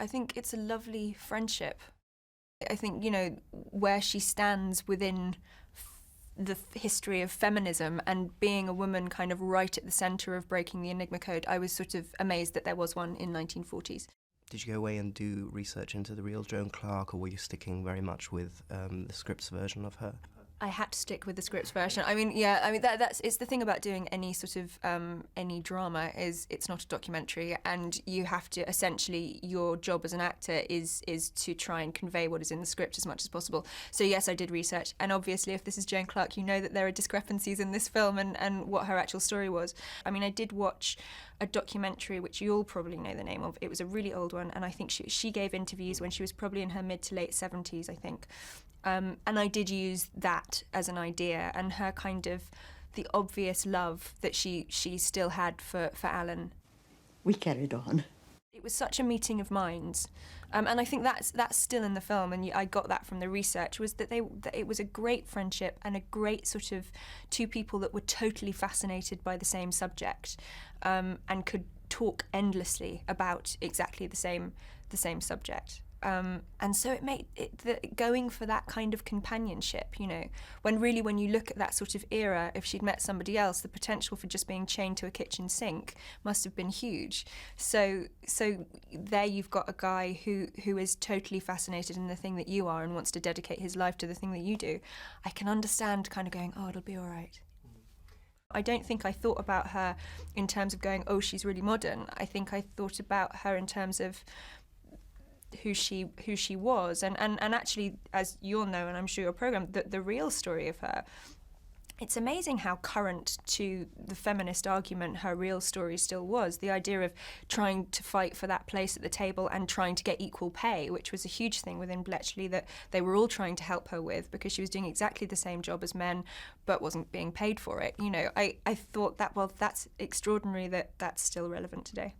I think it's a lovely friendship. I think, where she stands within the history of feminism and being a woman kind of right at the centre of breaking the Enigma code, I was sort of amazed that there was one in 1940s. Did you go away and do research into the real Joan Clarke, or were you sticking very much with the script's version of her? I had to stick with the script's version. It's the thing about doing any sort of any drama is it's not a documentary, and you have to essentially, your job as an actor is to try and convey what is in the script as much as possible. So yes, I did research, and obviously if this is Joan Clarke, you know that there are discrepancies in this film and what her actual story was. I mean, I did watch a documentary which you'll probably know the name of. It was a really old one, and I think she gave interviews when she was probably in her mid to late 70s, I think. And I did use that as an idea, and her kind of the obvious love that she still had for Alan. We carried on. It was such a meeting of minds, and I think that's still in the film, and I got that from the research, was that it was a great friendship and a great sort of two people that were totally fascinated by the same subject, and could talk endlessly about exactly the same subject. And so it made it going for that kind of companionship, when you look at that sort of era, if she'd met somebody else, the potential for just being chained to a kitchen sink must have been huge. So there you've got a guy who is totally fascinated in the thing that you are and wants to dedicate his life to the thing that you do. I can understand kind of going, oh, it'll be all right. I don't think I thought about her in terms of going, oh, she's really modern. I think I thought about her in terms of who she was, and actually, as you'll know, and I'm sure your programme, the real story of her. It's amazing how current to the feminist argument her real story still was. The idea of trying to fight for that place at the table and trying to get equal pay, which was a huge thing within Bletchley that they were all trying to help her with, because she was doing exactly the same job as men but wasn't being paid for it. I thought that, well, that's extraordinary that that's still relevant today.